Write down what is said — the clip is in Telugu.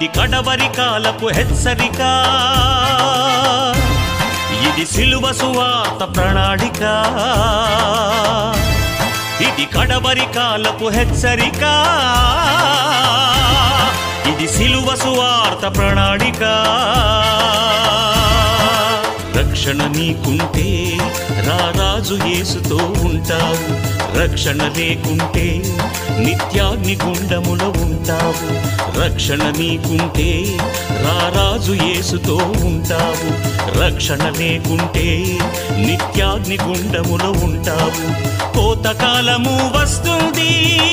ఇది కడవరి కాలపు హెచ్చరిక, ఇది సిలువ సువార్త ప్రణాళిక. ఇది కడవరి కాలపు హెచ్చరిక, ఇది సిలువ సువార్త ప్రణాళిక. రక్షణ నీకుంటే రారాజు యేసుతో ఉంటావు, రక్షణ లేకుంటే నిత్యాగ్ని గుండములో ఉంటావు. రక్షణ నీకుంటే రారాజు యేసుతో ఉంటావు, రక్షణ లేకుంటే నిత్యాగ్ని గుండములో ఉంటావు. కోతకాలము వస్తుంది.